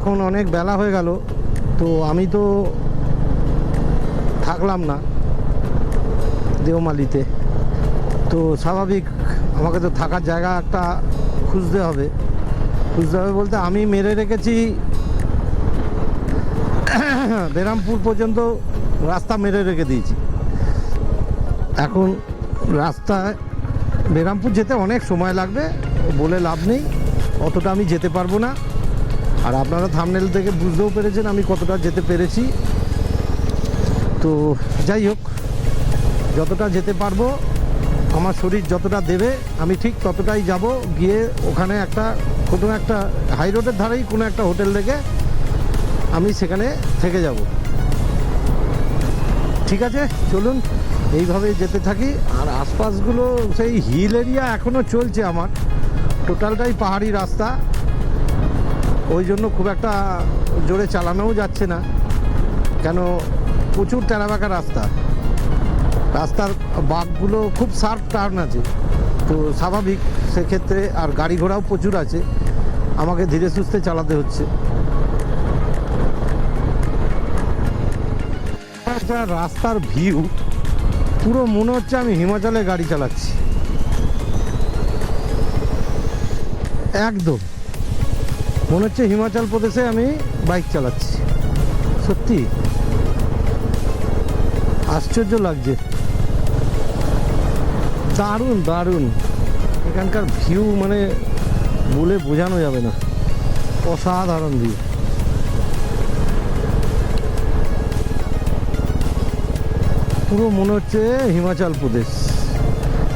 এখন অনেক বেলা হয়ে গেল, তো আমি তো থাকলাম না দেওমালিতে। তো স্বাভাবিক আমাকে তো থাকার জায়গা একটা খুঁজতে হবে বলতে আমি মেরে রেখেছি বেরামপুর পর্যন্ত রাস্তা মেরে রেখে দিয়েছি। এখন রাস্তায় বেরামপুর যেতে অনেক সময় লাগবে, বলে লাভ নেই, অতটা আমি যেতে পারবো না। আর আপনারা থাম্বনেল থেকে বুঝতেও পেরেছেন আমি কতটা যেতে পেরেছি। তো যাই হোক, যতটা যেতে পারবো, আমার শরীর যতটা দেবে আমি ঠিক ততটাই যাব। গিয়ে ওখানে কোনো একটা হাই রোডের ধারেই কোনো একটা হোটেল দেখে আমি সেখানে থেকে যাব। ঠিক আছে, চলুন এইভাবে যেতে থাকি। আর আশপাশগুলো সেই হিল এরিয়া এখনও চলছে, আমার টোটালটাই পাহাড়ি রাস্তা, ওই জন্য খুব একটা জোরে চালানোও যাচ্ছে না, কেন প্রচুর টেরাবাঁকা রাস্তার বাঁকগুলো খুব শার্প টার্ন আছে, তো স্বাভাবিক সেক্ষেত্রে। আর গাড়ি ঘোড়াও প্রচুর আছে, আমাকে ধীরে সুস্থে চালাতে হচ্ছে। রাস্তার ভিউ পুরো মনে হচ্ছে আমি হিমাচলে গাড়ি চালাচ্ছি, একদম মনে হচ্ছে হিমাচল প্রদেশে আমি বাইক চালাচ্ছি। সত্যি আশ্চর্য লাগছে, দারুণ দারুণ এখানকার ভিউ, মানে বলে বোঝানো যাবে না, অসাধারণ ভিউ। পুরো মনে হচ্ছে হিমাচল প্রদেশ,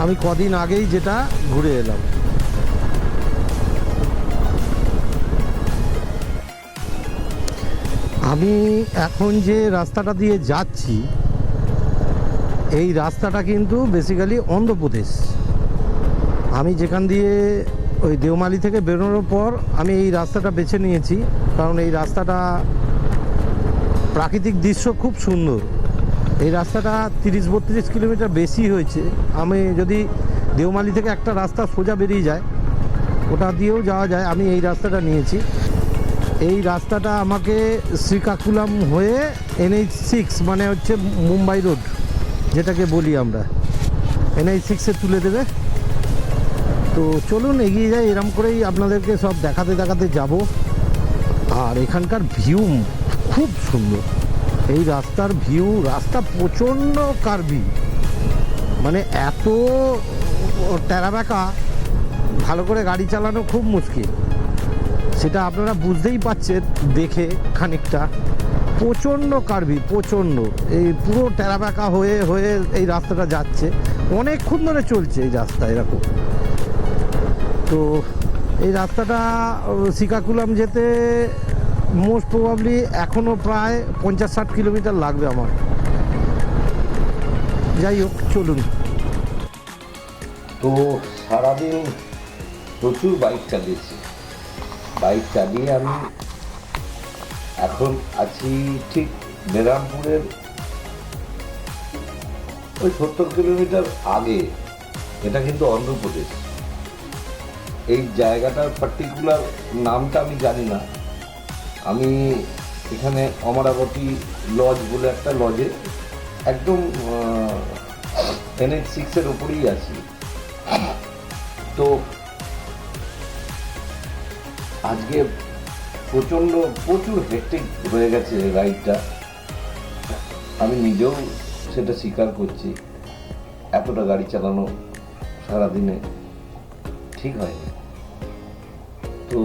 আমি কদিন আগেই যেটা ঘুরে এলাম। আমি এখন যে রাস্তাটা দিয়ে যাচ্ছি, এই রাস্তাটা কিন্তু বেসিক্যালি অন্ধ্রপ্রদেশ। আমি যেখান দিয়ে ওই দেওমালি থেকে বেরোনোর পর আমি এই রাস্তাটা বেছে নিয়েছি, কারণ এই রাস্তাটা প্রাকৃতিক দৃশ্য খুব সুন্দর। এই রাস্তাটা 30-32 কিলোমিটার বেশি হয়েছে। আমি যদি দেওমালি থেকে একটা রাস্তা সোজা বেরিয়ে যায়, ওটা দিয়েও যাওয়া যায়, আমি এই রাস্তাটা নিয়েছি। এই রাস্তাটা আমাকে শ্রীকাকুলাম হয়ে NH6 মানে হচ্ছে মুম্বাই রোড যেটাকে বলি আমরা, NH6-এ তুলে দেবে। তো চলুন এগিয়ে যাই, এরম করেই আপনাদেরকে সব দেখাতে যাব। আর এখানকার ভিউ খুব সুন্দর, এই রাস্তার ভিউ, রাস্তা প্রচণ্ড কার্ভি, মানে এত টেরাবাঁকা, ভালো করে গাড়ি চালানো খুব মুশকিল, সেটা আপনারা বুঝতেই পারছেন দেখে খানিকটা। প্রচণ্ড কার্ভি, প্রচণ্ড, এই পুরো টেরাবাঁকা হয়ে হয়ে এই রাস্তাটা যাচ্ছে, অনেকক্ষণ ধরে চলছে এই রাস্তা এরকম। তো এই রাস্তাটা শ্রীকাকুলাম যেতে মোস্ট প্রবাবলি এখনও প্রায় 50-60 কিলোমিটার লাগবে আমার। যাই হোক, চলুন। তো সারাদিন প্রচুর বাইক চালিয়ে আমি এখন আছি ঠিক বেরামপুরের ওই 70 কিলোমিটার আগে। এটা কিন্তু অন্ধ্রপ্রদেশ। এই জায়গাটার পার্টিকুলার নামটা আমি জানি না। আমি এখানে অমরাবতী লজ বলে একটা লজে একদম NH6-এর ওপরেই আছি। তো আজকে প্রচুর হেক্টিক হয়ে গেছে রাইডটা, আমি নিজেও সেটা স্বীকার করছি। এতটা গাড়ি চালানো সারাদিনে ঠিক হয়নি। তো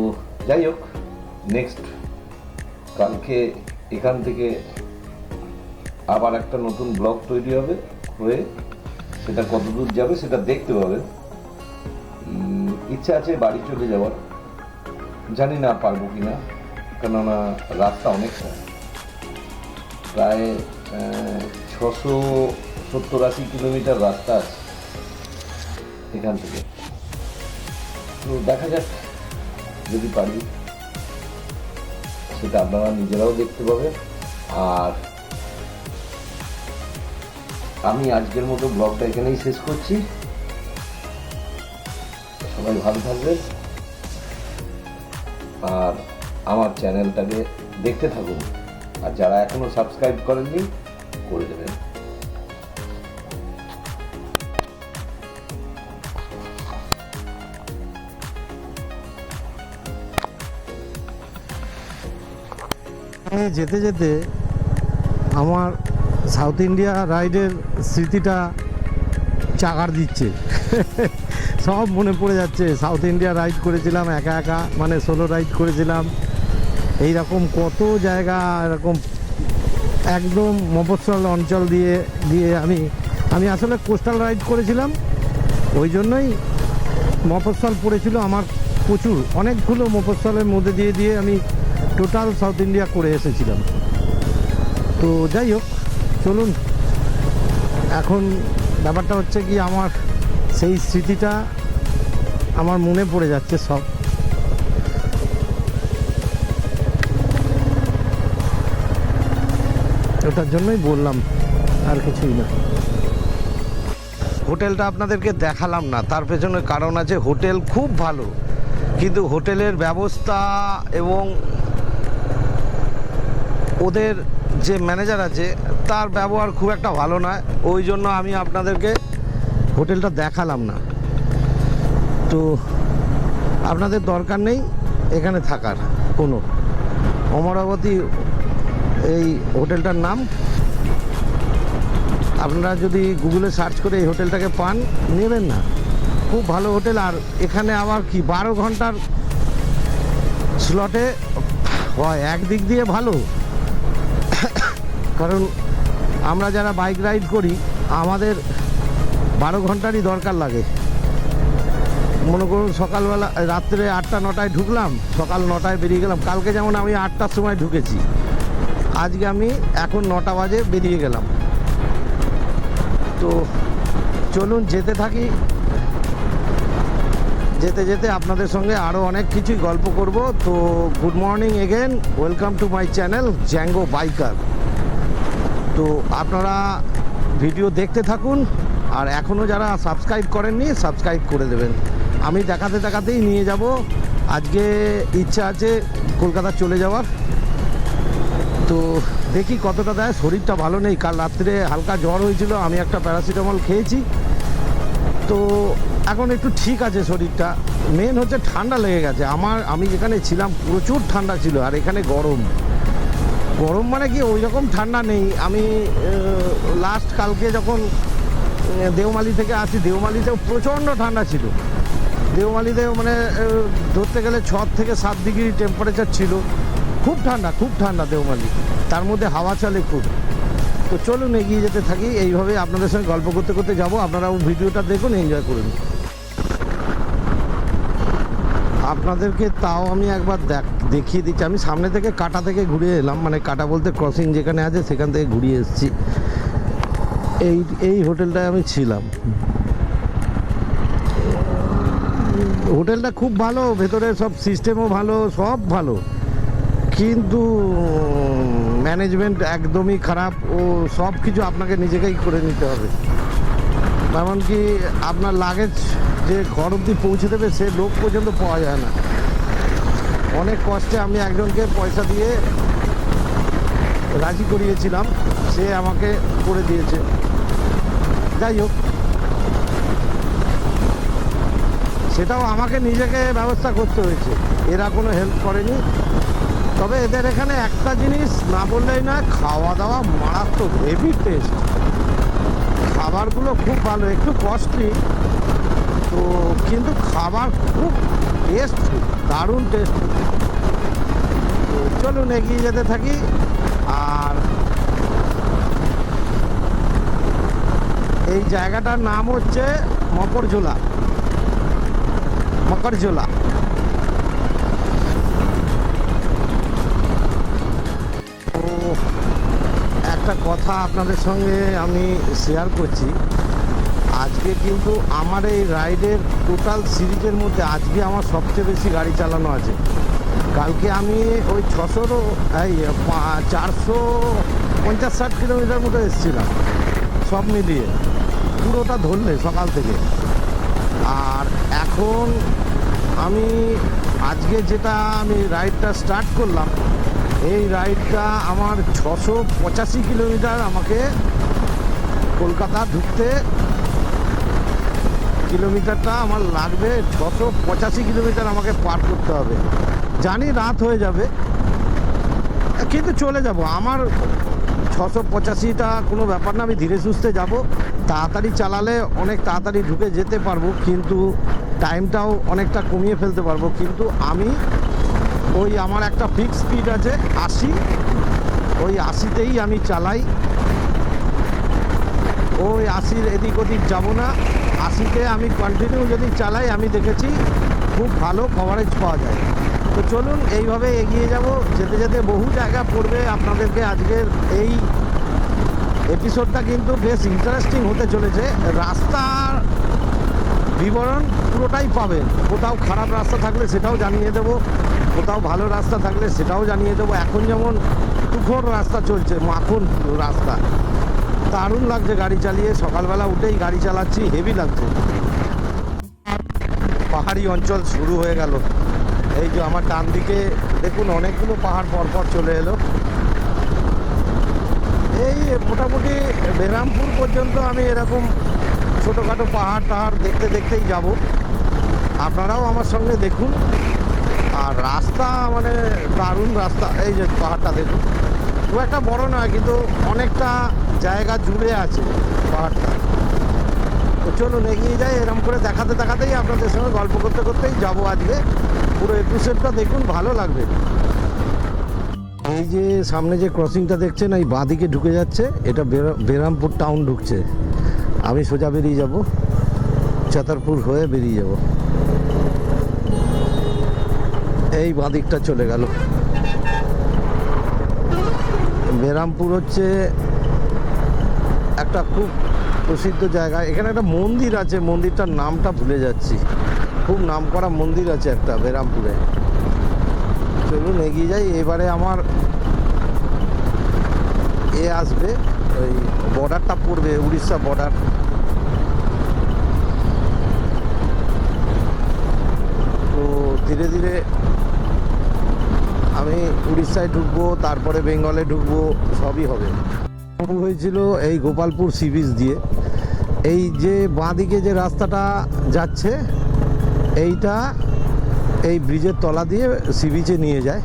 যাই হোক, নেক্সট কালকে এখান থেকে আবার একটা নতুন ব্লগ তৈরি হয়ে সেটা কতদূর যাবে সেটা দেখতে পাবেন। ইচ্ছা আছে বাড়ি চলে যাওয়ার, জানি না পারবো কিনা, কেননা রাস্তা অনেকটা, প্রায় 670-80 কিলোমিটার রাস্তা আছে এখান থেকে। তো দেখা যাক, যদি পারি সেটা আপনারা নিজেরাও দেখতে পাবেন। আর আমি আজকের মতো ব্লগটা এখানেই শেষ করছি। সবাই ভালো থাকবেন। আর আমার চ্যানেলটাকে দেখতে থাকুন, আর যারা এখনও সাবস্ক্রাইব করেননি করে দেবেন। আমি যেতে যেতে আমার সাউথ ইন্ডিয়া রাইডের স্মৃতিটা চাগার দিচ্ছে। সব মনে পড়ে যাচ্ছে। সাউথ ইন্ডিয়া রাইড করেছিলাম একা একা, মানে সোলো রাইড করেছিলাম। এই রকম কত জায়গা, এরকম একদম মফস্বল অঞ্চল দিয়ে দিয়ে আমি আসলে কোস্টাল রাইড করেছিলাম, ওই জন্যই মফস্বল পড়েছিল আমার প্রচুর। অনেকগুলো মফস্বলের মধ্যে দিয়ে দিয়ে আমি টোটাল সাউথ ইন্ডিয়া করে এসেছিলাম। তো যাই হোক, চলুন, এখন ব্যাপারটা হচ্ছে কি, আমার সেই স্মৃতিটা আমার মনে পড়ে যাচ্ছে সব। ওটার জন্যই বললাম, আর কিছুই না। হোটেলটা আপনাদেরকে দেখালাম না, তার পেছনে কারণ আছে। হোটেল খুব ভালো, কিন্তু হোটেলের ব্যবস্থা এবং ওদের যে ম্যানেজার আছে তার ব্যবহার খুব একটা ভালো নয়, ওই জন্য আমি আপনাদেরকে হোটেলটা দেখালাম না। তো আপনাদের দরকার নেই এখানে থাকার কোনো। অমরাবতী এই হোটেলটার নাম, আপনারা যদি গুগলে সার্চ করে এই হোটেলটাকে পান, নেবেন না। খুব ভালো হোটেল। আর এখানে আবার কি 12 ঘন্টার স্লটে হয়, একদিক দিয়ে ভালো, কারণ আমরা যারা বাইক রাইড করি আমাদের 12 ঘন্টারই দরকার লাগে। মনে করুন সকালবেলা, রাত্রে 8টা-9টায় ঢুকলাম, সকাল 9টায় বেরিয়ে গেলাম। কালকে যেমন আমি 8টার সময় ঢুকেছি, আজকে আমি এখন 9টা বাজে বেরিয়ে গেলাম। তো চলুন যেতে থাকি, যেতে যেতে আপনাদের সঙ্গে আরও অনেক কিছুই গল্প করব। তো good morning again, welcome to my channel Zango biker. তো আপনারা ভিডিও দেখতে থাকুন, আর এখনও যারা সাবস্ক্রাইব করেননি সাবস্ক্রাইব করে দেবেন। আমি দেখাতে দেখাতেই নিয়ে যাব। আজকে ইচ্ছা আছে কলকাতা চলে যাওয়ার, তো দেখি কতটা দেয়। শরীরটা ভালো নেই, কাল রাত্রে হালকা জ্বর হয়েছিল, আমি একটা প্যারাসিটামল খেয়েছি, তো এখন একটু ঠিক আছে শরীরটা। মেন হচ্ছে ঠান্ডা লেগে গেছে আমি যেখানে ছিলাম প্রচুর ঠান্ডা ছিল, আর এখানে গরম। গরম মানে কি ওই রকম ঠান্ডা নেই। আমি লাস্ট কালকে যখন দেওমালি থেকে আসি, দেওমালিতেও প্রচণ্ড ঠান্ডা ছিল। দেওমালিতেও মানে ধরতে গেলে 6 থেকে 7 ডিগ্রি টেম্পারেচার ছিল। খুব ঠান্ডা, খুব ঠান্ডা দেওমালি, তার মধ্যে হাওয়া চলে খুব। তো চলুন এগিয়ে যেতে থাকি, এইভাবে আপনাদের সঙ্গে গল্প করতে করতে যাব। আপনারাও ভিডিওটা দেখুন, এনজয় করুন। আপনাদেরকে তাও আমি একবার দেখিয়ে দিচ্ছি। আমি সামনে থেকে কাটা থেকে ঘুরে এলাম, মানে কাটা বলতে ক্রসিং যেখানে আছে সেখান থেকে ঘুরিয়ে এসেছি। এই হোটেলটায় আমি ছিলাম। হোটেলটা খুব ভালো, ভেতরে সব সিস্টেমও ভালো, সব ভালো, কিন্তু ম্যানেজমেন্ট একদমই খারাপ। ও সব কিছু আপনাকে নিজেকেই করে নিতে হবে। এমনকি আপনার লাগেজ যে ঘর অবধি পৌঁছে দেবে সে লোক পর্যন্ত পাওয়া যায় না। অনেক কষ্টে আমি একজনকে পয়সা দিয়ে রাজি করিয়েছিলাম, সে আমাকে করে দিয়েছে। যাই হোক, সেটাও আমাকে নিজেকে ব্যবস্থা করতে হয়েছে, এরা কোনো হেল্প করেনি। তবে এদের এখানে একটা জিনিস না বললেই না, খাওয়া দাওয়া মারাত্মক, হেভি টেস্ট। খাবারগুলো খুব ভালো, একটু কস্টলি তো, কিন্তু খাবার খুব টেস্ট, দারুণ টেস্ট। তো চলুন এগিয়ে যেতে থাকি। আর এই জায়গাটার নাম হচ্ছে মকরঝোলা। তো একটা কথা আপনাদের সঙ্গে আমি শেয়ার করছি। আজকে কিন্তু আমার এই রাইডের টোটাল সিরিজের মধ্যে আজকে আমার সবচেয়ে বেশি গাড়ি চালানো আছে। কালকে আমি ওই 450-60 কিলোমিটার মতো এসেছিলাম, সব মিলিয়ে পুরোটা ধরলে সকাল থেকে। আর এখন আমি আজকে যেটা আমি রাইডটা স্টার্ট করলাম, এই রাইডটা আমার 685 কিলোমিটার আমাকে কলকাতা ঢুকতে কিলোমিটারটা আমার লাগবে। 685 কিলোমিটার আমাকে পার করতে হবে। জানি রাত হয়ে যাবে, কিন্তু চলে যাব। আমার 685টা কোনো ব্যাপার না, আমি ধীরে সুস্থে যাব। তাড়াতাড়ি চালালে অনেক তাড়াতাড়ি ঢুকে যেতে পারবো, কিন্তু টাইমটাও অনেকটা কমিয়ে ফেলতে পারবো। কিন্তু আমি ওই আমার একটা ফিক্স স্পিড আছে 80, ওই 80তেই আমি চালাই। ওই 80-র এদিক ওদিক যাবো না। 80তে আমি কন্টিনিউ যদি চালাই, আমি দেখেছি খুব ভালো কভারেজ পাওয়া যায়। তো চলুন এইভাবে এগিয়ে যাব। যেতে যেতে বহু জায়গা পড়বে। আপনাদেরকে আজকের এই এপিসোডটা কিন্তু বেশ ইন্টারেস্টিং হতে চলেছে। রাস্তার বিবরণ পুরোটাই পাবেন। কোথাও খারাপ রাস্তা থাকলে সেটাও জানিয়ে দেবো, কোথাও ভালো রাস্তা থাকলে সেটাও জানিয়ে দেবো। এখন যেমন তুখোর রাস্তা চলছে, মাখন রাস্তা, দারুণ লাগছে গাড়ি চালিয়ে। সকালবেলা উঠেই গাড়ি চালাচ্ছি, হেভি লাগছে। পাহাড়ি অঞ্চল শুরু হয়ে গেল। এই যে আমার ডান দিকে দেখুন অনেকগুলো পাহাড় পরপর চলে এলো। এই মোটামুটি বেরামপুর পর্যন্ত আমি এরকম ছোটোখাটো পাহাড় টাহাড় দেখতে দেখতেই যাব। আপনারাও আমার সঙ্গে দেখুন। আর রাস্তা মানে দারুণ রাস্তা। এই যে পাহাড়টা দেখুন, খুব একটা বড় নয়, কিন্তু অনেকটা জায়গা জুড়ে আছে পাহাড়টা। তো চলুন এগিয়ে যাই। এরকম করে দেখাতে দেখাতেই আপনাদের সঙ্গে গল্প করতে করতেই যাবো আজকে। পুরো এপিসোডটা দেখুন, ভালো লাগবে। এই যে সামনে যে ক্রসিংটা দেখছেন, এই বাঁদিকে ঢুকে যাচ্ছে, এটা বেরামপুর টাউন ঢুকছে। আমি সোজা বেরিয়ে যাব, ছতরপুর হয়ে বেরিয়ে যাব। এই বাঁদিকটা চলে গেল। বেরামপুর হচ্ছে একটা খুব প্রসিদ্ধ জায়গা। এখানে একটা মন্দির আছে, মন্দিরটার নামটা ভুলে যাচ্ছি। খুব নামকরা মন্দির আছে একটা বেরামপুরে। চলুন এগিয়ে যাই। এবারে আমার আসবে, ওই বর্ডারটা পড়বে, উড়িষ্যা বর্ডার। তো ধীরে ধীরে আমি উড়িষ্যায় ঢুকবো, তারপরে বেঙ্গলে ঢুকবো, সবই হবে। শুরু হয়েছিল এই গোপালপুর সি বিচ দিয়ে। এই যে বাঁদিকে যে রাস্তাটা যাচ্ছে, এইটা এই ব্রিজের তলা দিয়ে সি বিচে নিয়ে যায়।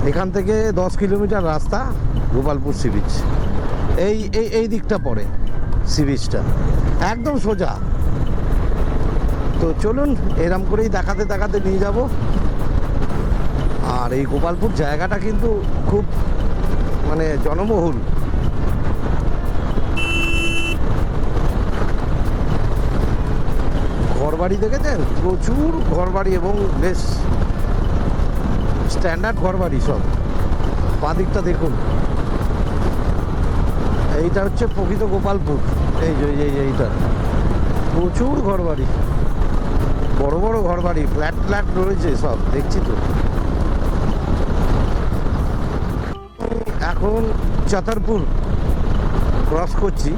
এখান থেকে 10 কিলোমিটার রাস্তা গোপালপুর সি বিচ। এই দিকটা পড়ে সি বিচটা, একদম সোজা। তো চলুন এরম করেই দেখাতে দেখাতে নিয়ে যাব। আর এই গোপালপুর জায়গাটা কিন্তু খুব মানে জনবহুল। ঘরবাড়ি দেখেছেন, প্রচুর ঘরবাড়ি এবং বেশ স্ট্যান্ডার্ড ঘরবাড়ি সব। বাঁদিকটা দেখুন, এইটা হচ্ছে প্রকৃত গোপালপুর। এই যে এইটা প্রচুর ঘরবাড়ি, বড় বড় ঘরবাড়ি, ফ্ল্যাট ফ্ল্যাট রয়েছে সব, দেখছি তো। এখন ছতরপুর ক্রস করছি।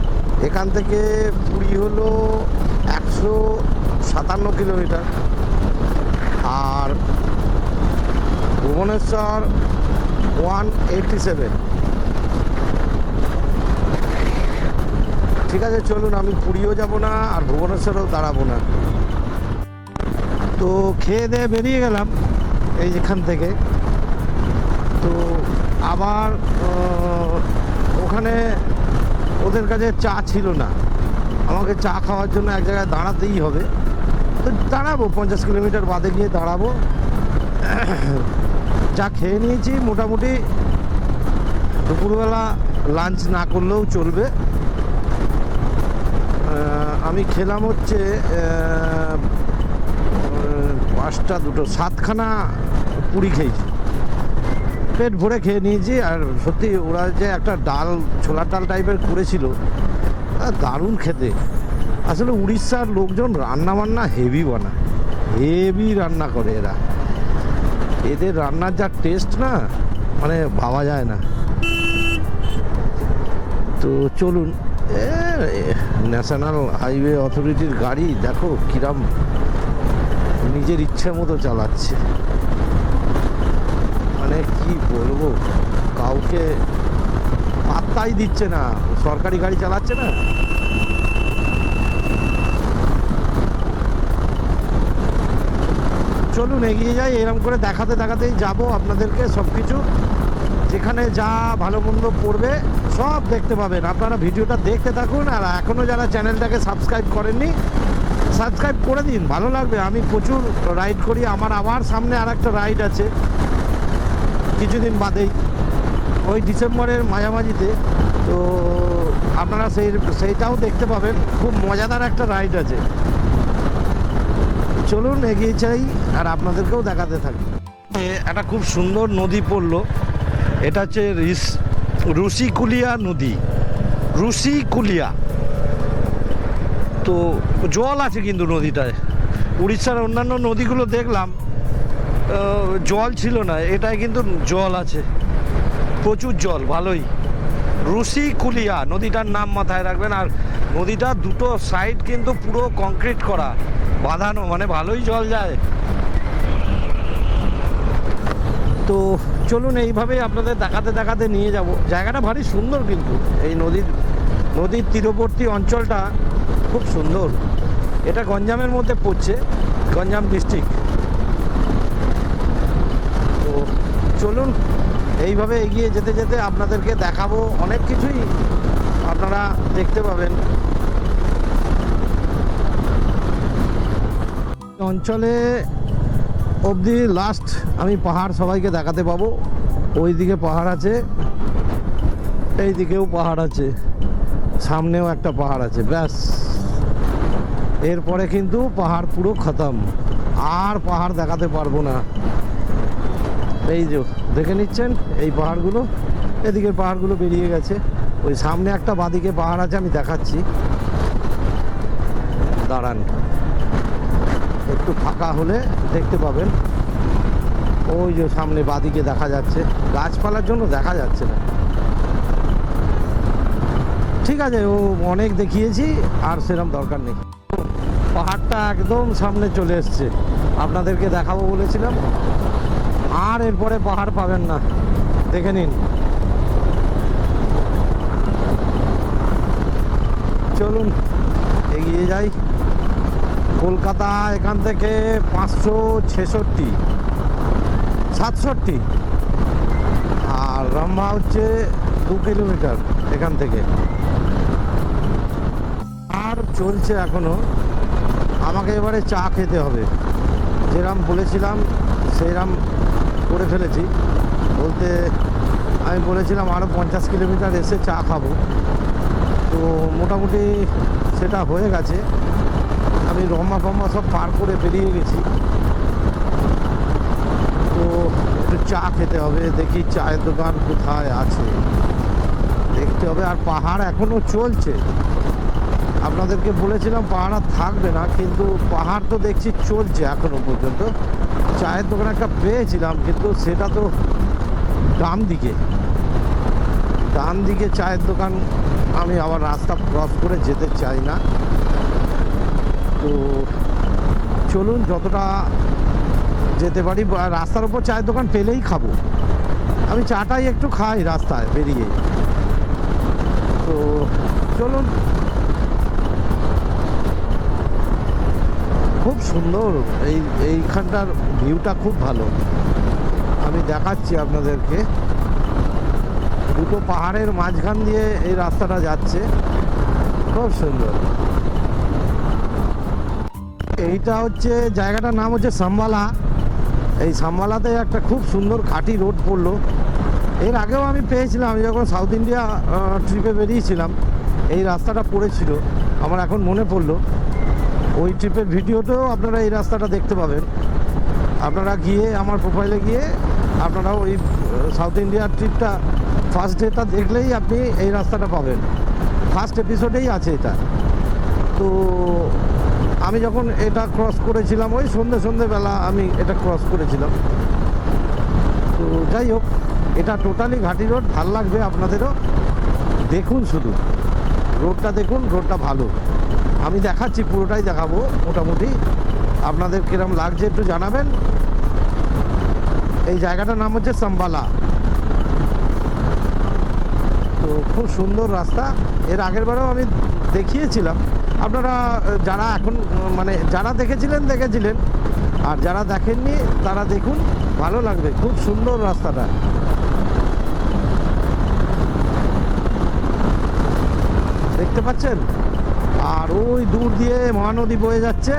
এখান থেকে পুরী হলো 157 কিলোমিটার, আর ভুবনেশ্বর 187। ঠিক আছে, চলুন। আমি পুরীও যাব না আর ভুবনেশ্বরেও দাঁড়াবো না। তো খেয়ে দিয়ে বেরিয়ে গেলাম এই যেখান থেকে। তো আবার ওখানে ওদের কাছে চা ছিল না, আমাকে চা খাওয়ার জন্য এক জায়গায় দাঁড়াতেই হবে। তো দাঁড়াবো, 50 কিলোমিটার বাদে গিয়ে দাঁড়াবো। চা খেয়ে নিয়েছি মোটামুটি। দুপুরবেলা লাঞ্চ না করলেও চলবে। আমি খেলাম হচ্ছে 5টা 2টো 7খানা পুরি খেয়েছি, পেট ভরে খেয়ে নিয়েছি। আর সত্যি ওরা যে একটা ডাল, ছোলার ডাল টাইপের করেছিল, দারুণ খেতে। আসলে উড়িষ্যার লোকজন রান্না বান্না হেভি বানায়, হেভি রান্না করে এরা। এদের রান্নার যা টেস্ট না, মানে ভাবা যায় না। তো চলুন, ন্যাশনাল হাইওয়ে অথরিটির গাড়ি দেখো কিরম নিজের ইচ্ছে মতো চালাচ্ছে। কি বলবো, কাউকে পাত্তাই দিচ্ছে না, সরকারি গাড়ি চালাচ্ছে না। চলুন এগিয়ে যাই, এরকম করে দেখাতে দেখাতেই যাব আপনাদেরকে সব কিছু। যেখানে যা ভালো মন্দ পড়বে সব দেখতে পাবেন। আপনারা ভিডিওটা দেখতে থাকুন, আর এখনও যারা চ্যানেলটাকে সাবস্ক্রাইব করেননি সাবস্ক্রাইব করে দিন, ভালো লাগবে। আমি প্রচুর রাইড করি, আমার আবার সামনে আর একটা রাইড আছে কিছুদিন বাদেই, ওই ডিসেম্বরের মাঝামাঝিতে। তো আপনারা সেইটাও দেখতে পাবেন, খুব মজাদার একটা রাইড আছে। চলুন এগিয়ে যাই আর আপনাদেরকেও দেখাতে থাকি। একটা খুব সুন্দর নদী পড়লো, এটা হচ্ছে ঋষিকুলিয়া নদী, ঋষিকুলিয়া। তো জল আছে কিন্তু নদীটায়। উড়িষ্যার অন্যান্য নদীগুলো দেখলাম জল ছিল না, এটায় কিন্তু জল আছে, প্রচুর জল, ভালোই। ঋষিকুলিয়া নদীটার নাম মাথায় রাখবেন। আর নদীটা দুটো সাইড কিন্তু পুরো কংক্রিট করা, বাঁধানো, মানে ভালোই জল যায়। তো চলুন এইভাবেই আপনাদের দেখাতে দেখাতে নিয়ে যাব। জায়গাটা ভারী সুন্দর, কিন্তু এই নদীর তীরবর্তী অঞ্চলটা খুব সুন্দর। এটা গঞ্জামের মধ্যে পড়ছে, গঞ্জাম ডিস্ট্রিক্ট। তো চলুন এইভাবে এগিয়ে যেতে যেতে আপনাদেরকে দেখাবো, অনেক কিছুই আপনারা দেখতে পাবেন। অঞ্চলে অবধি লাস্ট আমি পাহাড় সবাইকে দেখাতে পাবো। ওই দিকে পাহাড় আছে, এই দিকেও পাহাড় আছে, সামনেও একটা পাহাড় আছে, ব্যাস। এরপরে কিন্তু পাহাড় পুরো খতম, আর পাহাড় দেখাতে পারবো না। এই যে দেখে নিচ্ছেন এই পাহাড়গুলো, এদিকের পাহাড়গুলো বেরিয়ে গেছে। ওই সামনে একটা বাদিকে পাহাড় আছে, আমি দেখাচ্ছি, দাঁড়ান, একটু ফাঁকা হলে দেখতে পাবেন। ওই যে সামনে বাদিকে দেখা যাচ্ছে, গাছপালার জন্য দেখা যাচ্ছে না। ঠিক আছে, ও অনেক দেখিয়েছি, আর সেরকম দরকার নেই। পাহাড়টা একদম সামনে চলে এসছে, আপনাদেরকে দেখাবো বলেছিলাম। আর এরপরে পাহাড় পাবেন না, দেখে নিন। চলুন এগিয়ে যাই। কলকাতা এখান থেকে 566, 67, আর রম্ভা হচ্ছে 2 কিলোমিটার এখান থেকে। আর চলছে এখনো। আমাকে এবারে চা খেতে হবে, যেরকম বলেছিলাম সেইরকম করে ফেলেছি। বলতে আমি বলেছিলাম আরও 50 কিলোমিটার এসে চা খাবো, তো মোটামুটি সেটা হয়ে গেছে। আমি রম্মা ফম্মা সব পার করে বেরিয়ে গেছি। তো একটু চা খেতে হবে, দেখি চায়ের দোকান কোথায় আছে দেখতে হবে। আর পাহাড় এখনও চলছে, আপনাদেরকে বলেছিলাম পাহাড় আর থাকবে না, কিন্তু পাহাড় তো দেখছি চলছে এখনো পর্যন্ত। চায়ের দোকান একটা পেয়েছিলাম, কিন্তু সেটা তো ডান দিকে চায়ের দোকান। আমি আবার রাস্তা ক্রস করে যেতে চাই না। তো চলুন যতটা যেতে পারি, রাস্তার উপর চায়ের দোকান পেলেই খাবো। আমি চাটাই একটু খাই রাস্তায় বেরিয়ে। তো চলুন, খুব সুন্দর এইখানটার ভিউটা খুব ভালো। আমি দেখাচ্ছি আপনাদেরকে, দুটো পাহাড়ের মাঝখান দিয়ে এই রাস্তাটা যাচ্ছে, খুব সুন্দর। এইটা হচ্ছে জায়গাটার নাম হচ্ছে সাম্বালা। এই সাম্বালাতে একটা খুব সুন্দর ঘাটি রোড পড়লো। এর আগেও আমি পেয়েছিলাম, আমি যখন সাউথ ইন্ডিয়া ট্রিপে বেরিয়েছিলাম এই রাস্তাটা পড়েছিল, আমার এখন মনে পড়লো। ওই ট্রিপের ভিডিওতেও আপনারা এই রাস্তাটা দেখতে পাবেন। আপনারা গিয়ে আমার প্রোফাইলে গিয়ে আপনারা ওই সাউথ ইন্ডিয়ার ট্রিপটা ফার্স্ট ডেটা দেখলেই আপনি এই রাস্তাটা পাবেন, ফার্স্ট এপিসোডেই আছে এটা। তো আমি যখন এটা ক্রস করেছিলাম ওই সন্ধ্যেবেলা আমি এটা ক্রস করেছিলাম। তো যাই হোক, এটা টোটালি ঘাটি রোড, ভাল লাগবে আপনাদেরও। দেখুন, শুধু রোডটা দেখুন, রোডটা ভালো। আমি দেখাচ্ছি, পুরোটাই দেখাবো মোটামুটি। আপনাদের কিরম লাগছে একটু জানাবেন। এই জায়গাটার নাম হচ্ছে সাম্বালা। তো খুব সুন্দর রাস্তা। এর আগের বারেও আমি দেখিয়েছিলাম, আপনারা যারা এখন মানে যারা দেখেছিলেন, আর যারা দেখেননি তারা দেখুন, ভালো লাগবে। খুব সুন্দর রাস্তাটা। দেখতে পাচ্ছেন? আর ওই দূর দিয়ে মহানদী বয়ে যাচ্ছে,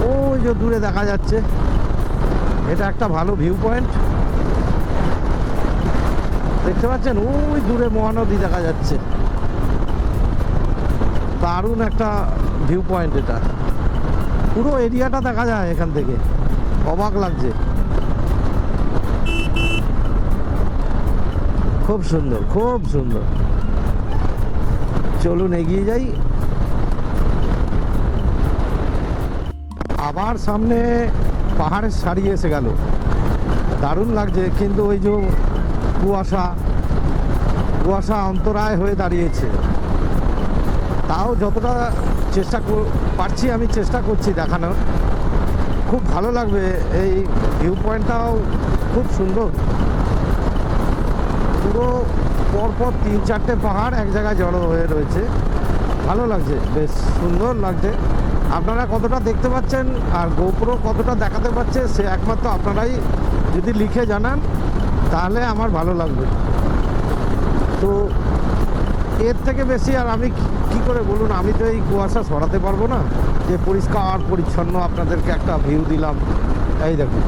ওই যে দূরে দেখা যাচ্ছে। এটা একটা ভালো ভিউ পয়েন্ট। দেখতে পাচ্ছেন? ওই দূরে মহানদী দেখা যাচ্ছে। দারুণ একটা ভিউ পয়েন্ট এটা। পুরো এরিয়াটা দেখা যায় এখান থেকে, অবাক লাগছে। খুব সুন্দর, খুব সুন্দর। চলুন এগিয়ে যাই। আবার সামনে পাহাড়ের সারি এসে গেল, দারুণ লাগছে। কিন্তু ওই যে কুয়াশা অন্তরায় হয়ে দাঁড়িয়েছে। তাও যতটা পারছি আমি চেষ্টা করছি দেখানোর। খুব ভালো লাগবে। এই ভিউ পয়েন্টটাও খুব সুন্দর। পুরো পরপর 3-4টে পাহাড় এক জায়গায় জড়ো হয়ে রয়েছে। ভালো লাগছে, বেশ সুন্দর লাগছে। আপনারা কতটা দেখতে পাচ্ছেন আর গোপ্রো কতটা দেখাতে পারছে, সে একমাত্র আপনারাই যদি লিখে জানান তাহলে আমার ভালো লাগবে। তো এর থেকে বেশি আর আমি কি করে বলুন, আমি তো এই কুয়াশা সরাতে পারবো না যে পরিষ্কার পরিচ্ছন্ন আপনাদেরকে একটা ভিউ দিলাম। এই দেখুন,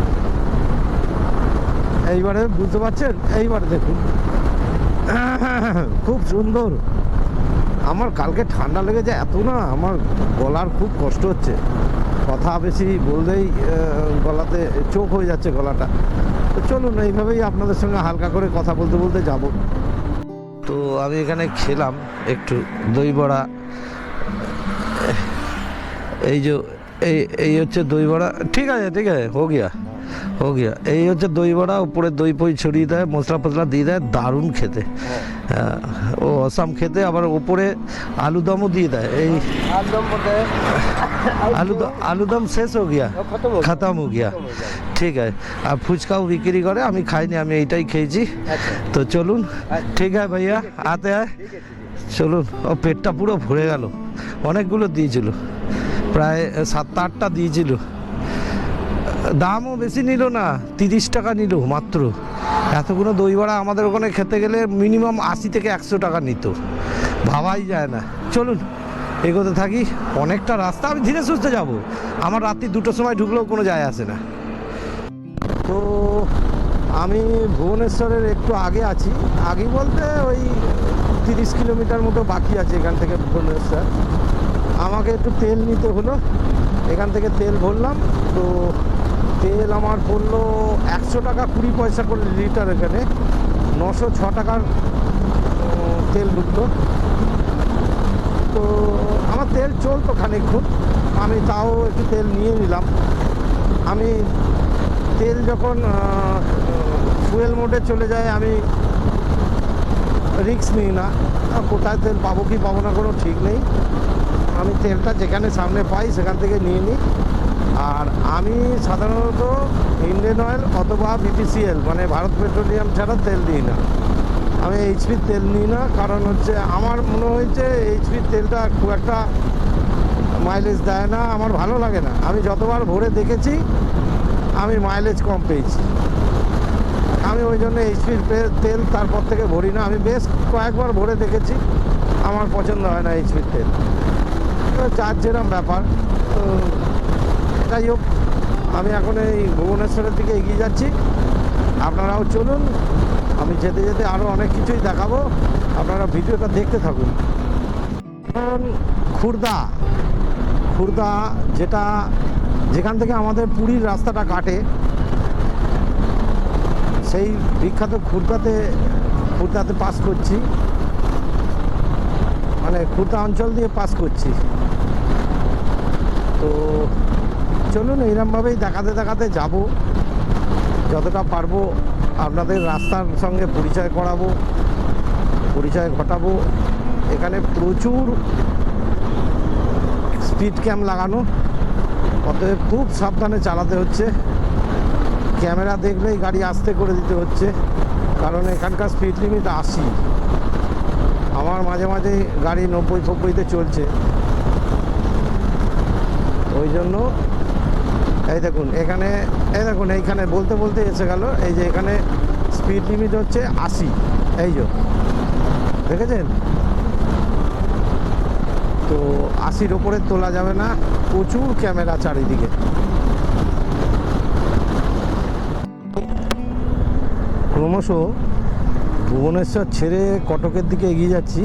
এইবারে বুঝতে পারছেন? এইবারে দেখুন, খুব সুন্দর। আমার কালকে ঠান্ডা লেগেছে এত না, আমার গলার খুব কষ্ট হচ্ছে। কথা বেশি বললেই গলাতে চোখ হয়ে যাচ্ছে গলাটা। তো চলুন এইভাবেই আপনাদের সঙ্গে হালকা করে কথা বলতে বলতে যাব। তো আমি এখানে খেলাম একটু দই বড়া। এই যে এই হচ্ছে দই বড়া। ঠিক আছে, হো গিয়া। এই হচ্ছে দই বড়া, উপরে দই ফই ছড়িয়ে দেয়, মশলা ফসলা দিয়ে দেয়, দারুণ খেতে। ও অসাম খেতে। আবার উপরে আলুদমও দিয়ে দেয়। এই আলুদম শেষ হো গিয়া, খতম হো গিয়া। ঠিক আছে। আর ফুচকাও বিক্রি করে, আমি খাইনি, আমি এইটাই খেয়েছি। তো চলুন, ঠিক আছে ভাইয়া, আতে আয়। চলুন। ও পেটটা পুরো ভরে গেল। অনেকগুলো দিয়েছিল, প্রায় 7-8টা দিয়েছিল। দামও বেশি নিল না, 30 টাকা নিল মাত্র। এতগুলো দই বড়া আমাদের ওখানে খেতে গেলে মিনিমাম 80 থেকে 100 টাকা নিত। ভাবাই যায় না। চলুন এগোতে থাকি। অনেকটা রাস্তা, আমি ধীরে সুস্থে যাব। আমার রাত্রি 2টোর সময় ঢুকলেও কোনো যায় আসে না। তো আমি ভুবনেশ্বরের একটু আগে আছি। আগে বলতে ওই 30 কিলোমিটার মতো বাকি আছে এখান থেকে ভুবনেশ্বর। আমাকে একটু তেল নিতে হলো, এখান থেকে তেল ভরলাম। তো তেল আমার পড়লো 100 টাকা 20 পয়সা করে লিটার। এখানে 906 টাকার তেল ঢুকলো। তো আমার তেল চলতো খানিকক্ষণ, আমি তাও একটু তেল নিয়ে নিলাম। আমি তেল যখন ফুয়েল মোডে চলে যায় আমি রিস্ক নিই না। কোথায় তেল পাবো কি পাবো না কোনো ঠিক নেই। আমি তেলটা যেখানে সামনে পাই সেখান থেকে নিয়ে নিই। আর আমি সাধারণত ইন্ডিয়ান অয়েল অথবা বিপিসিএল মানে ভারত পেট্রোলিয়াম ছাড়া তেল নিই না। আমি এইচপির তেল নিই না, কারণ হচ্ছে আমার মনে হয়েছে এইচপির তেলটা খুব একটা মাইলেজ দেয় না, আমার ভালো লাগে না। আমি যতবার ভরে দেখেছি আমি মাইলেজ কম পেয়েছি। আমি ওই জন্য এইচপির তেল তারপর থেকে ভরি না। আমি বেশ কয়েকবার ভরে দেখেছি, আমার পছন্দ হয় না এইচপির তেল। যার যেরকম ব্যাপার। তো যাই হোক, আমি এখন এই ভুবনেশ্বরের দিকে এগিয়ে যাচ্ছি। আপনারাও চলুন, আমি যেতে যেতে আরও অনেক কিছুই দেখাবো। আপনারা ভিডিওটা দেখতে থাকুন। খুর্দা যেখান থেকে আমাদের পুরীর রাস্তাটা কাটে, সেই বিখ্যাত খুর্দাতে পাস করছি, মানে খুর্দা অঞ্চল দিয়ে পাস করছি। তো চলুন এইরকমভাবেই দেখাতে দেখাতে যাব, যতটা পারবো আপনাদের রাস্তার সঙ্গে পরিচয় ঘটাবো। এখানে প্রচুর স্পিড ক্যাম লাগানো, অতএব খুব সাবধানে চালাতে হচ্ছে। ক্যামেরা দেখলেই গাড়ি আস্তে করে দিতে হচ্ছে, কারণ এখানকার স্পিড লিমিট 80। আমার মাঝে মাঝে গাড়ি 90-90-তে চলছে, ওই জন্য এই দেখুন এখানে, এই দেখুন এইখানে বলতে বলতে এসে গেল। এই যে এখানে স্পিড লিমিট হচ্ছে 80, এই যে দেখেছেন। তো 80-র ওপরে তোলা যাবে না, প্রচুর ক্যামেরা চারিদিকে। ক্রমশ ভুবনেশ্বর ছেড়ে কটকের দিকে এগিয়ে যাচ্ছি।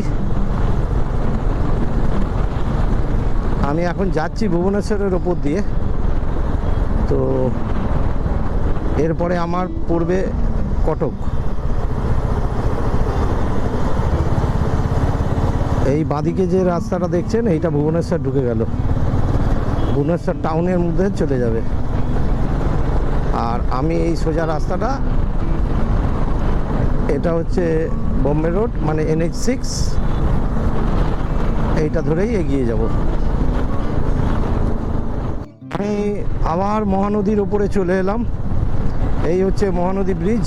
আমি এখন যাচ্ছি ভুবনেশ্বরের ওপর দিয়ে। তো এরপরে আমার পড়বে কটক। এই বাঁদিকে যে রাস্তাটা দেখছেন, এইটা ভুবনেশ্বর ঢুকে গেল, ভুবনেশ্বর টাউনের মধ্যে চলে যাবে। আর আমি এই সোজা রাস্তাটা, এটা হচ্ছে বোম্বে রোড, মানে NH6, এইটা ধরেই এগিয়ে যাব। আমি আবার মহানদীর উপরে চলে এলাম। এই হচ্ছে মহানদী ব্রিজ,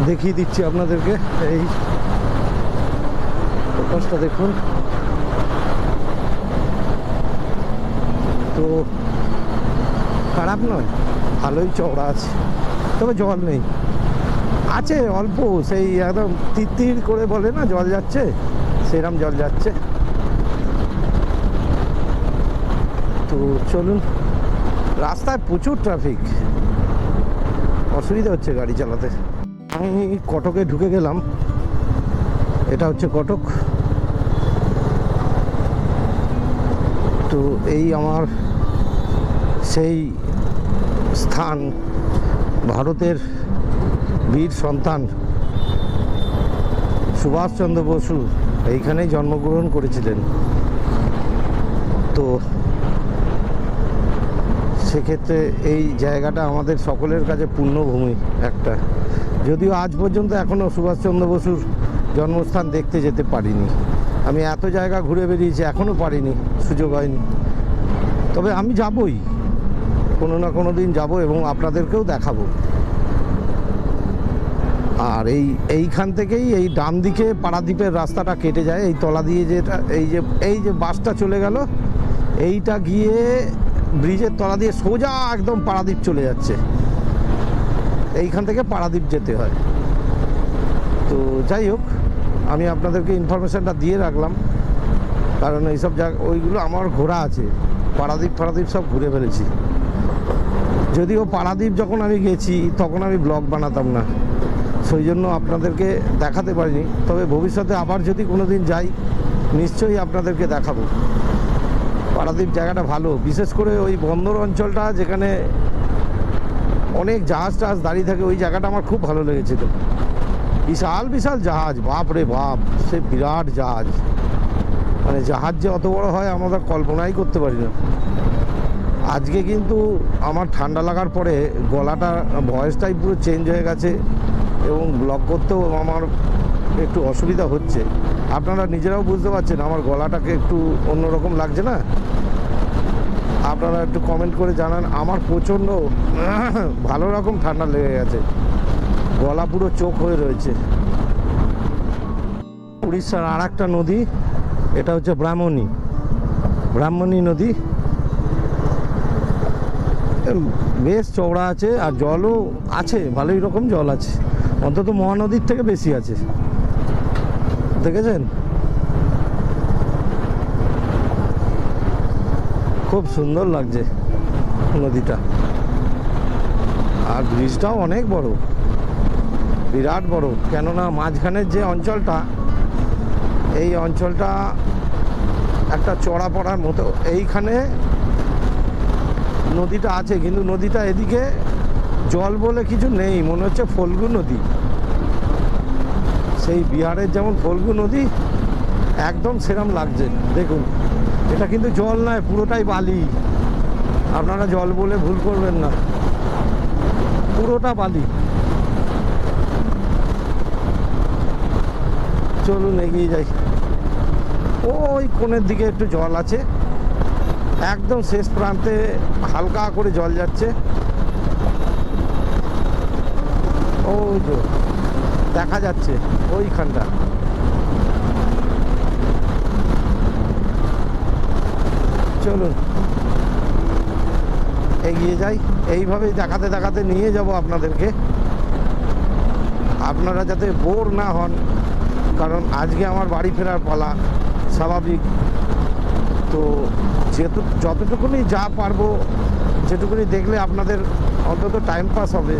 দেখিয়ে দিচ্ছি আপনাদেরকে। এই ফোকাসটা দেখুন। তো খারাপ নয়, ভালোই চওড়া আছে, তবে জল নেই, আছে অল্প, সেই একদম তির করে বলে না জল যাচ্ছে, সেরকম জল যাচ্ছে। তো চলুন, রাস্তায় প্রচুর ট্রাফিক, অসুবিধা হচ্ছে গাড়ি চালাতে। আমি কটকে ঢুকে গেলাম, এটা হচ্ছে কটক। তো এই আমার সেই স্থান, ভারতের বীর সন্তান সুভাষচন্দ্র বসু এইখানেই জন্মগ্রহণ করেছিলেন। তো সেক্ষেত্রে এই জায়গাটা আমাদের সকলের কাছে পুণ্যভূমি একটা, যদিও আজ পর্যন্ত এখনও সুভাষচন্দ্র বসুর জন্মস্থান দেখতে যেতে পারিনি। আমি এত জায়গা ঘুরে বেরিয়েছি, এখনও পারিনি, সুযোগ হয়নি। তবে আমি যাবই, কোনো না কোনো দিন যাবো এবং আপনাদেরকেও দেখাবো। আর এইখান থেকেই এই ডান দিকে পারাদ্বীপের রাস্তাটা কেটে যায়, এই তলা দিয়ে, যেটা এই যে বাসটা চলে গেল, এইটা গিয়ে ব্রিজের তলা দিয়ে সোজা একদম পারাদ্বীপ চলে যাচ্ছে। এইখান থেকে পারাদ্বীপ যেতে হয়। তো যাই হোক, আমি আপনাদেরকে ইনফরমেশানটা দিয়ে রাখলাম, কারণ এইসব জায়গা, ওইগুলো আমার ঘোরা আছে, পারাদ্বীপ সব ঘুরে ফেলেছি। যদিও পারাদ্বীপ যখন আমি গেছি তখন আমি ব্লগ বানাতাম না, সেই জন্য আপনাদেরকে দেখাতে পারিনি। তবে ভবিষ্যতে আবার যদি কোনো দিন যাই, নিশ্চয়ই আপনাদেরকে দেখাবো। পারাদ্বীপ জায়গাটা ভালো, বিশেষ করে ওই বন্দর অঞ্চলটা, যেখানে অনেক জাহাজ টাহাজ দাঁড়িয়ে থাকে, ওই জায়গাটা আমার খুব ভালো লেগেছিল। বিশাল বিশাল জাহাজ, বাপ রে বাপ, সে বিরাট জাহাজ, মানে জাহাজ যে অত বড় হয় আমরা কল্পনাই করতে পারি না। আজকে কিন্তু আমার ঠান্ডা লাগার পরে গলাটা, ভয়েসটাই পুরো চেঞ্জ হয়ে গেছে, এবং ব্লগ করতেও আমার একটু অসুবিধা হচ্ছে। আপনারা নিজেরাও বুঝতে পারছেন আমার গলাটাকে একটু অন্যরকম লাগছে না? আপনারা একটু কমেন্ট করে জানান। আমার প্রচণ্ড ভালো রকম ঠান্ডা লেগে গেছে, গলা পুরো চোখ হয়ে রয়েছে। উড়িষ্যার আর একটা নদী, এটা হচ্ছে ব্রাহ্মণী নদী, বেশ চওড়া আছে, আর জলও আছে, ভালোই রকম জল আছে, অন্তত মহানদীর থেকে বেশি আছে। দেখেছেন, খুব সুন্দর লাগছে নদীটা। আর ব্রিজটাও অনেক বড়, বিরাট বড়, কেননা মাঝখানের যে অঞ্চলটা, এই অঞ্চলটা একটা চড়া পড়ার মতো। এইখানে নদীটা আছে, কিন্তু নদীটা এদিকে জল বলে কিছু নেই, মনে হচ্ছে ফল্গু নদী, সেই বিহারের যেমন ফল্গু নদী একদম সেরকম লাগছে। দেখুন, এটা কিন্তু জল নয়, পুরোটাই বালি, আপনারা জল বলে ভুল করবেন না, পুরোটা বালি। চলুন এগিয়ে যাই। ওই কোণের দিকে একটু জল আছে, একদম শেষ প্রান্তে হালকা করে জল যাচ্ছে। ওই তো দেখা যাচ্ছে ওইখানটা। চলুন এগিয়ে যাই, এইভাবেই দেখাতে দেখাতে নিয়ে যাব আপনাদেরকে, আপনারা যাতে বোর না হন, কারণ আজকে আমার বাড়ি ফেরার পালা স্বাভাবিক। তো যেহেতু যতটুকুনি যা পারবো যেটুকুনি দেখলে আপনাদের অন্তত টাইম পাস হবে,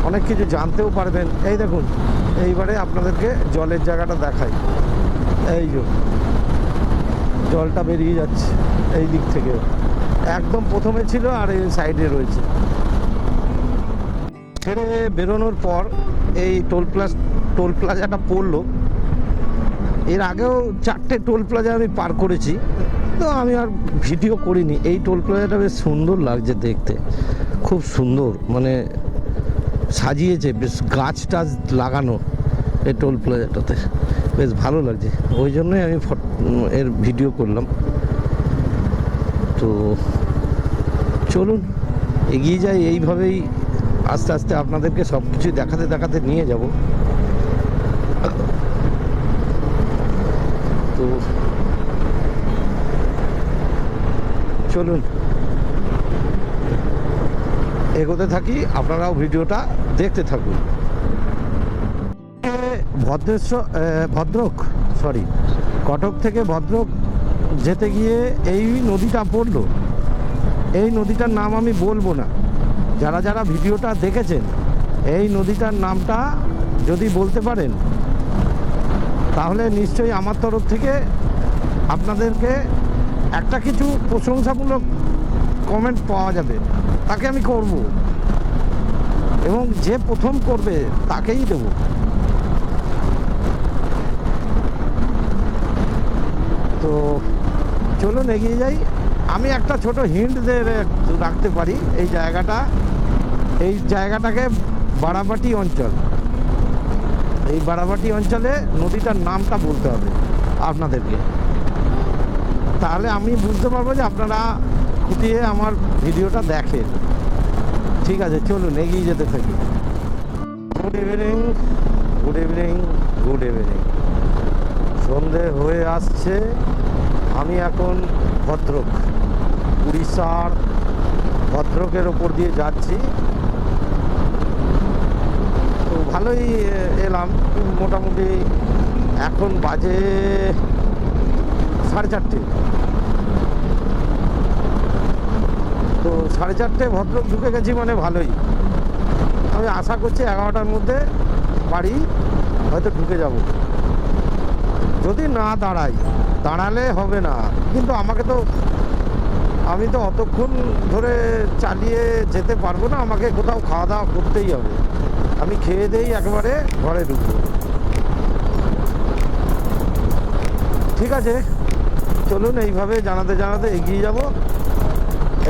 অনেক কিছু জানতেও পারবেন। এই দেখুন, এইবারে আপনাদেরকে জলের জায়গাটা দেখাই। এই যে জলটা বেরিয়ে যাচ্ছে এই দিক থেকে, একদম প্রথমে ছিল আর এই সাইডে রয়েছে। ছেড়ে বেরোনোর পর এই টোল প্লাজাটা পড়লো। এর আগেও 4টে টোল প্লাজা আমি পার করেছি, তো আমি আর ভিডিও করিনি। এই টোল প্লাজাটা বেশ সুন্দর লাগছে দেখতে, খুব সুন্দর, মানে সাজিয়েছে, বেশ গাছ টাছ লাগানো এই টোল প্লাজাটাতে, বেশ ভালো লাগছে। ওই জন্যই আমি এর ভিডিও করলাম। তো চলুন এগিয়ে যাই, এইভাবেই আস্তে আস্তে আপনাদেরকে সব কিছু দেখাতে দেখাতে নিয়ে যাব। তো চলুন এগোতে থাকি, আপনারাও ভিডিওটা দেখতে থাকুন। কটক থেকে ভদ্রক যেতে গিয়ে এই নদীটা পড়লো। এই নদীটার নাম আমি বলবো না, যারা যারা ভিডিওটা দেখেছেন এই নদীটার নামটা যদি বলতে পারেন তাহলে নিশ্চয়ই আমার তরফ থেকে আপনাদেরকে একটা কিছু প্রশংসামূলক কমেন্ট পাওয়া যাবে, তাকে আমি করব, এবং যে প্রথম করবে তাকেই দেব। তো চলুন এগিয়ে যাই। আমি একটা ছোট হিন্ট দিয়ে রাখতে পারি, এই জায়গাটাকে বারাবাটি অঞ্চল। এই বারাবাটি অঞ্চলে নদীটার নামটা বলতে হবে আপনাদেরকে, তাহলে আমি বুঝতে পারবো যে আপনারা খুঁটিয়ে আমার ভিডিওটা দেখেন। ঠিক আছে, চলুন এগিয়ে যেতে থাকি। Good evening, good evening, good evening. সন্ধে হয়ে আসছে, আমি এখন ভদ্রক, উড়িষ্যার ভদ্রকের ওপর দিয়ে যাচ্ছি। তো ভালোই এলাম, মোটামুটি এখন বাজে 4:30। তো 4:30 ভদ্রক ঢুকে গেছি, মানে ভালোই। আমি আশা করছি 11টার মধ্যে বাড়ি হয়তো ঢুকে যাব, যদি না দাঁড়ালে হবে না। কিন্তু আমি তো অতক্ষণ ধরে চালিয়ে যেতে পারবো না, আমাকে কোথাও খাওয়া দাওয়া করতেই হবে। আমি খেয়ে দেই একেবারে ঘরে ঢুকবো। ঠিক আছে, চলুন এইভাবে জানাতে জানাতে এগিয়ে যাব।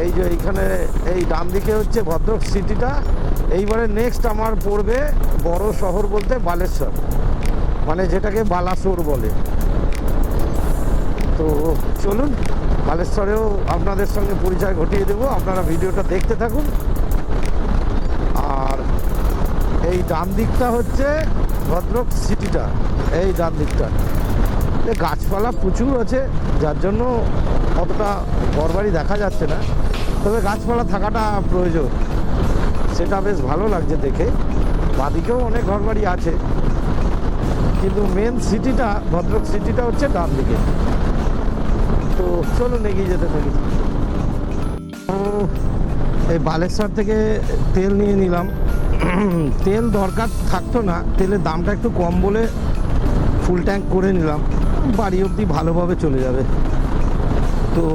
এই যে এইখানে এই ডান দিকে হচ্ছে ভদ্রক সিটিটা। এইবারে নেক্সট আমার পড়বে বড় শহর বলতে বালেশ্বর, মানে যেটাকে বালাসোর বলে। তো চলুন বালেশ্বরেও আপনাদের সঙ্গে পরিচয় ঘটিয়ে দেবো, আপনারা ভিডিওটা দেখতে থাকুন। আর এই ডান দিকটা হচ্ছে ভদ্রক সিটিটা, এই ডান দিকটা গাছপালা প্রচুর আছে, যার জন্য অতটা ঘরবাড়ি দেখা যাচ্ছে না, তবে গাছপালা থাকাটা প্রয়োজন, সেটা বেশ ভালো লাগছে দেখে। বাদিকেও অনেক ঘরবাড়ি আছে, কিন্তু মেন সিটিটা, ভদ্রক সিটিটা হচ্ছে ডান দিকে। তো চলুন এগিয়ে যেতে থাকি। এই বালেশ্বর থেকে তেল নিয়ে নিলাম। তেল দরকার থাকতো না, তেলের দামটা একটু কম বলে ফুল ট্যাঙ্ক করে নিলাম, বাড়ি অবধি ভালোভাবে চলে যাবে। তো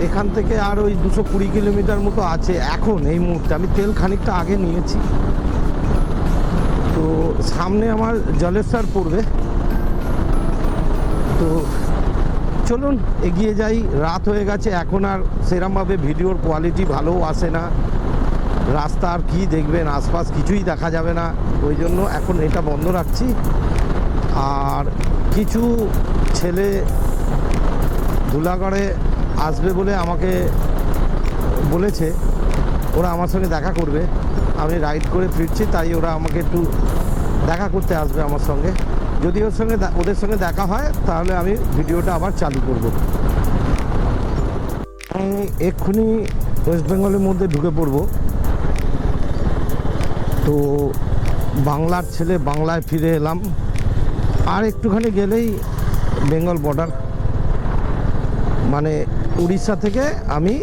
এখান থেকে আর ওই 220 কিলোমিটার মতো আছে এখন এই মুহূর্তে। আমি তেল খানিকটা আগে নিয়েছি। তো সামনে আমার জলেশ্বর পড়বে। তো চলুন এগিয়ে যাই, রাত হয়ে গেছে, এখন আর সেরকমভাবে ভিডিওর কোয়ালিটি ভালো আসে না, রাস্তা আর কী দেখবেন, আশপাশ কিছুই দেখা যাবে না, ওই জন্য এখন এটা বন্ধ রাখছি। আর কিছু ছেলে ধুলাগড়ে আসবে বলে আমাকে বলেছে, ওরা আমার সঙ্গে দেখা করবে। আমি রাইড করে ফিরছি, তাই ওরা আমাকে একটু দেখা করতে আসবে আমার সঙ্গে। যদি ওদের সঙ্গে দেখা হয় তাহলে আমি ভিডিওটা আবার চালু করব। আমি এক্ষুনি ওয়েস্ট বেঙ্গলের মধ্যে ঢুকে পড়ব। তো বাংলার ছেলে বাংলায় ফিরে এলাম, আর একটুখানি গেলেই বেঙ্গল বর্ডার, মানে উড়িষ্যা থেকে আমি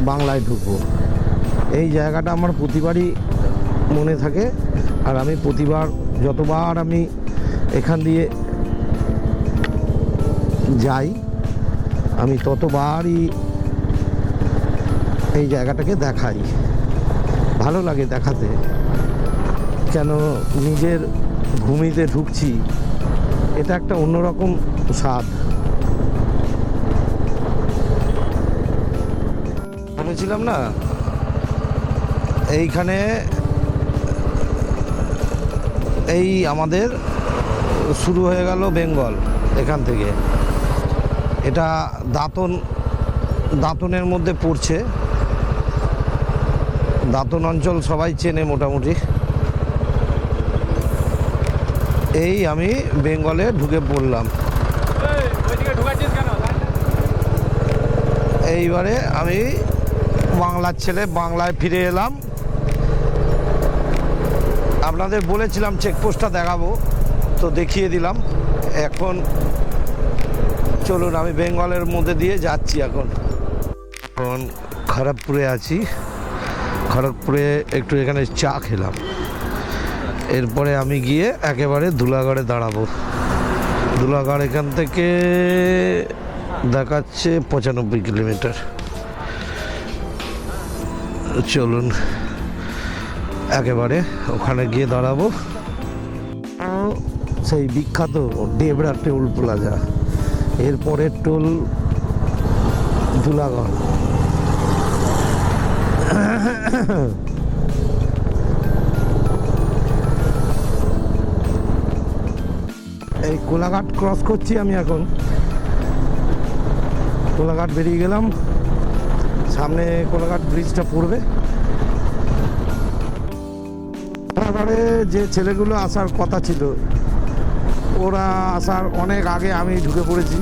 বাংলায় ঢুকবো। এই জায়গাটা আমার প্রতিবারই মনে থাকে, আর আমি প্রতিবার যতবার আমি এখান দিয়ে যাই আমি ততবারই এই জায়গাটাকে দেখাই। ভালো লাগে দেখাতে, কেন নিজের ভূমিতে ঢুকছি, এটা একটা অন্যরকম স্বাদ। বলেছিলাম না, এইখানে এই আমাদের শুরু হয়ে গেল বেঙ্গল। এখান থেকে এটা দাঁতনের মধ্যে পড়ছে। দাঁতন অঞ্চল সবাই চেনে মোটামুটি। এই আমি বেঙ্গলে ঢুকে পড়লাম। এইবারে আমি বাংলার ছেলে বাংলায় ফিরে এলাম। আপনাদের বলেছিলাম চেকপোস্টটা দেখাবো, তো দেখিয়ে দিলাম। এখন চলুন, আমি বেঙ্গলের মধ্যে দিয়ে যাচ্ছি। এখন খড়গপুরে আছি। খড়গপুরে একটু এখানে চা খেলাম, এরপরে আমি গিয়ে একেবারে ধুলাগড়ে দাঁড়াবো। ধুলাগড় এখান থেকে দেখাচ্ছে 95 কিলোমিটার। চলুন একেবারে ওখানে গিয়ে দাঁড়াবো। সেই বিখ্যাত ডেবরা টোল প্লাজা, এরপরে টোল ধুলাগড়। এই কোলাঘাট ক্রস করছি আমি এখন। কোলাঘাট বেরিয়ে গেলাম, সামনে কোলাঘাট ব্রিজটা পড়বে। তারপরে যে ছেলেগুলো আসার কথা ছিল, ওরা আসার অনেক আগে আমি ঢুকে পড়েছি।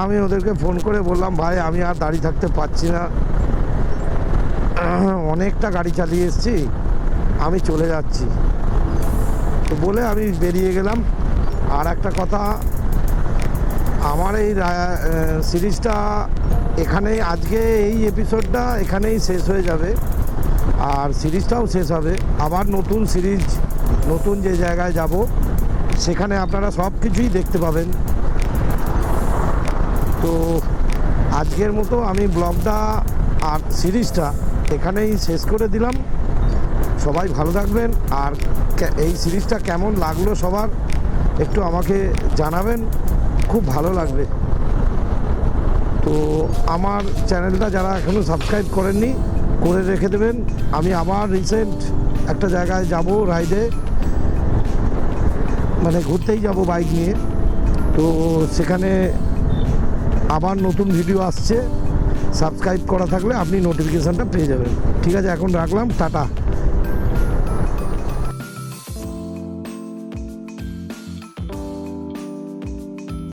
আমি ওদেরকে ফোন করে বললাম, ভাই আমি আর দাঁড়িয়ে থাকতে পারছি না, অনেকটা গাড়ি চালিয়ে এসেছি, আমি চলে যাচ্ছি। তো বলে আমি বেরিয়ে গেলাম। আর একটা কথা, আমার এই সিরিজটা এখানেই, আজকে এই এপিসোডটা এখানেই শেষ হয়ে যাবে, আর সিরিজটাও শেষ হবে। আবার নতুন সিরিজ, নতুন যে জায়গায় যাব সেখানে আপনারা সব কিছুই দেখতে পাবেন। তো আজকের মতো আমি ব্লগটা আর সিরিজটা এখানেই শেষ করে দিলাম। সবাই ভালো থাকবেন, আর এই সিরিজটা কেমন লাগলো সবার একটু আমাকে জানাবেন, খুব ভালো লাগবে। তো আমার চ্যানেলটা যারা এখনও সাবস্ক্রাইব করেননি, করে রেখে দেবেন। আমি আবার রিসেন্ট একটা জায়গায় যাব রাইডে, মানে ঘুরতেই যাব বাইক নিয়ে। তো সেখানে আবার নতুন ভিডিও আসছে, সাবস্ক্রাইব করা থাকলে আপনি নোটিফিকেশানটা পেয়ে যাবেন। ঠিক আছে, এখন রাখলাম, টাটা।